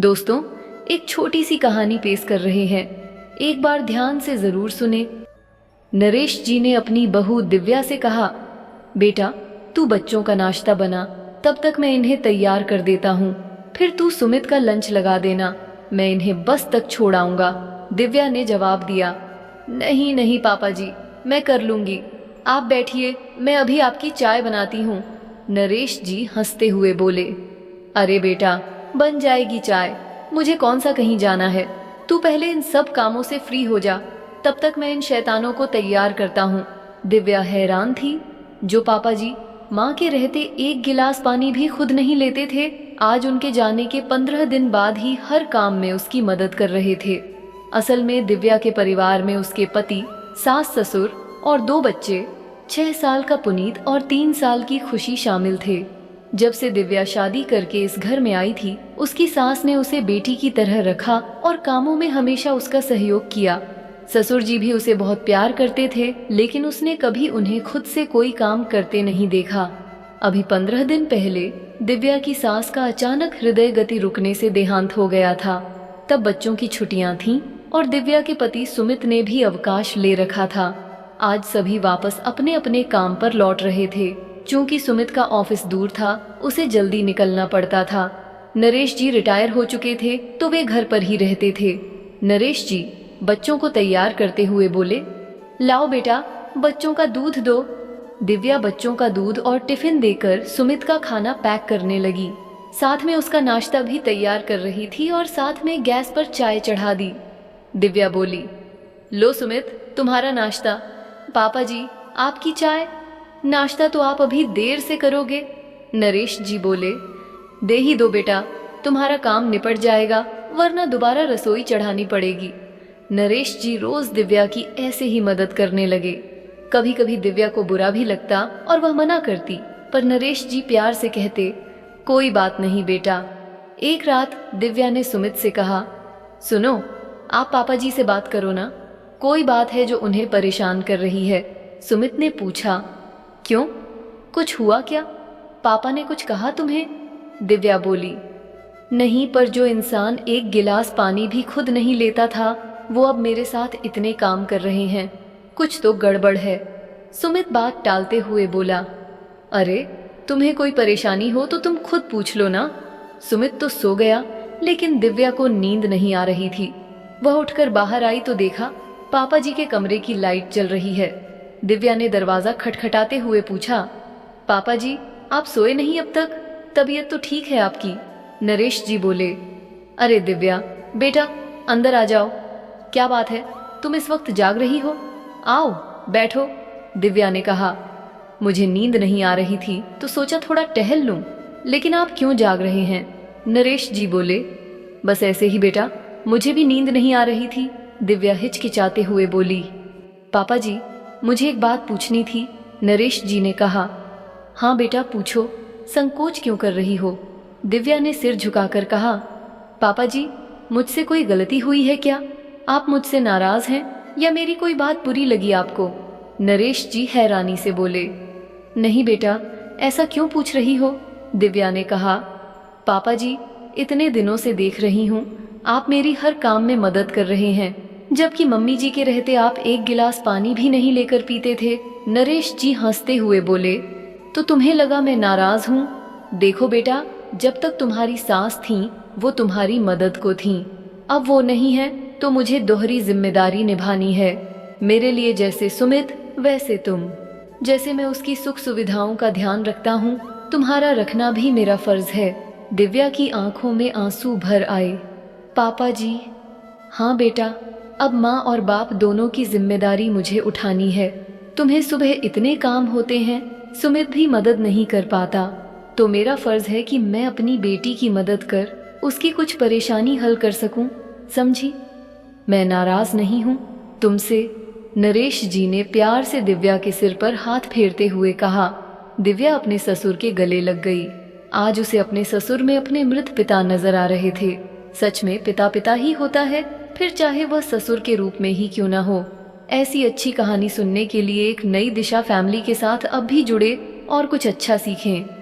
दोस्तों, एक छोटी सी कहानी पेश कर रहे हैं। एक बार ध्यान से जरूर सुने। नरेश जी ने अपनी बहू दिव्या से कहा, बेटा तू बच्चों का नाश्ता बना, तब तक मैं इन्हें तैयार कर देता हूँ। फिर तू सुमित का लंच लगा देना, मैं इन्हें बस तक छोड़ आऊंगा। दिव्या ने जवाब दिया, नहीं नहीं पापा जी, मैं कर लूंगी, आप बैठिए, मैं अभी आपकी चाय बनाती हूँ। नरेश जी हंसते हुए बोले, अरे बेटा बन जाएगी चाय, मुझे कौन सा कहीं जाना है, तू पहले इन सब कामों से फ्री हो जा, तब तक मैं इन शैतानों को तैयार करता हूँ। दिव्या हैरान थी, जो पापा जी माँ के रहते एक गिलास पानी भी खुद नहीं लेते थे, आज उनके जाने के 15 दिन बाद ही हर काम में उसकी मदद कर रहे थे। असल में दिव्या के परिवार में उसके पति, सास ससुर और 2 बच्चे, 6 साल का पुनीत और 3 साल की खुशी शामिल थे। जब से दिव्या शादी करके इस घर में आई थी, उसकी सास ने उसे बेटी की तरह रखा और कामों में हमेशा उसका सहयोग किया। ससुर जी भी उसे बहुत प्यार करते थे, लेकिन उसने कभी उन्हें खुद से कोई काम करते नहीं देखा। अभी 15 दिन पहले दिव्या की सास का अचानक हृदय गति रुकने से देहांत हो गया था। तब बच्चों की छुट्टियां थीं और दिव्या के पति सुमित ने भी अवकाश ले रखा था। आज सभी वापस अपने अपने काम पर लौट रहे थे। चूंकि सुमित का ऑफिस दूर था, उसे जल्दी निकलना पड़ता था। नरेश जी रिटायर हो चुके थे, तो वे घर पर ही रहते थे। नरेश जी बच्चों को तैयार करते हुए बोले, लाओ बेटा बच्चों का दूध दो। दिव्या बच्चों का दूध और टिफिन देकर सुमित का खाना पैक करने लगी। साथ में उसका नाश्ता भी तैयार कर रही थी और साथ में गैस पर चाय चढ़ा दी। दिव्या बोली, लो सुमित तुम्हारा नाश्ता। पापा जी आपकी चाय। नाश्ता तो आप अभी देर से करोगे। नरेश जी बोले, दे ही दो बेटा, तुम्हारा काम निपट जाएगा, वरना दोबारा रसोई चढ़ानी पड़ेगी। नरेश जी रोज दिव्या की ऐसे ही मदद करने लगे। कभी कभी दिव्या को बुरा भी लगता और वह मना करती, पर नरेश जी प्यार से कहते, कोई बात नहीं बेटा। एक रात दिव्या ने सुमित से कहा, सुनो आप पापा जी से बात करो ना, कोई बात है जो उन्हें परेशान कर रही है। सुमित ने पूछा, क्यों, कुछ हुआ क्या? पापा ने कुछ कहा तुम्हें? दिव्या बोली, नहीं, पर जो इंसान एक गिलास पानी भी खुद नहीं लेता था, वो अब मेरे साथ इतने काम कर रहे हैं, कुछ तो गड़बड़ है। सुमित बात टालते हुए बोला, अरे तुम्हें कोई परेशानी हो तो तुम खुद पूछ लो ना। सुमित तो सो गया, लेकिन दिव्या को नींद नहीं आ रही थी। वह उठकर बाहर आई तो देखा पापा जी के कमरे की लाइट जल रही है। दिव्या ने दरवाजा खटखटाते हुए पूछा, पापा जी आप सोए नहीं अब तक? तबीयत तो ठीक है आपकी? नरेश जी बोले, अरे दिव्या बेटा अंदर आ जाओ, क्या बात है, तुम इस वक्त जाग रही हो? आओ बैठो। दिव्या ने कहा, मुझे नींद नहीं आ रही थी तो सोचा थोड़ा टहल लूं, लेकिन आप क्यों जाग रहे हैं? नरेश जी बोले, बस ऐसे ही बेटा, मुझे भी नींद नहीं आ रही थी। दिव्या हिचकिचाते हुए बोली, पापा जी मुझे एक बात पूछनी थी। नरेश जी ने कहा, हाँ बेटा पूछो, संकोच क्यों कर रही हो? दिव्या ने सिर झुकाकर कहा, पापा जी मुझसे कोई गलती हुई है क्या? आप मुझसे नाराज हैं या मेरी कोई बात बुरी लगी आपको? नरेश जी हैरानी से बोले, नहीं बेटा, ऐसा क्यों पूछ रही हो? दिव्या ने कहा, पापा जी इतने दिनों से देख रही हूँ आप मेरी हर काम में मदद कर रहे हैं, जबकि मम्मी जी के रहते आप एक गिलास पानी भी नहीं लेकर पीते थे। नरेश जी हंसते हुए बोले, तो तुम्हें लगा मैं नाराज हूँ? देखो बेटा, जब तक तुम्हारी सास थीं वो तुम्हारी मदद को थीं, अब वो नहीं है तो मुझे दोहरी जिम्मेदारी निभानी है। मेरे लिए जैसे सुमित वैसे तुम। जैसे मैं उसकी सुख सुविधाओं का ध्यान रखता हूँ, तुम्हारा रखना भी मेरा फर्ज है। दिव्या की आंखों में आंसू भर आए। पापा जी। हाँ बेटा, अब माँ और बाप दोनों की जिम्मेदारी मुझे उठानी है। तुम्हें सुबह इतने काम होते हैं, सुमित भी मदद नहीं कर पाता, तो मेरा फर्ज है कि मैं अपनी बेटी की मदद कर उसकी कुछ परेशानी हल कर सकूं, समझी? मैं नाराज नहीं हूँ तुमसे। नरेश जी ने प्यार से दिव्या के सिर पर हाथ फेरते हुए कहा। दिव्या अपने ससुर के गले लग गई। आज उसे अपने ससुर में अपने मृत पिता नजर आ रहे थे। सच में पिता पिता ही होता है, फिर चाहे वह ससुर के रूप में ही क्यों ना हो। ऐसी अच्छी कहानी सुनने के लिए एक नई दिशा फैमिली के साथ अब भी जुड़े और कुछ अच्छा सीखें।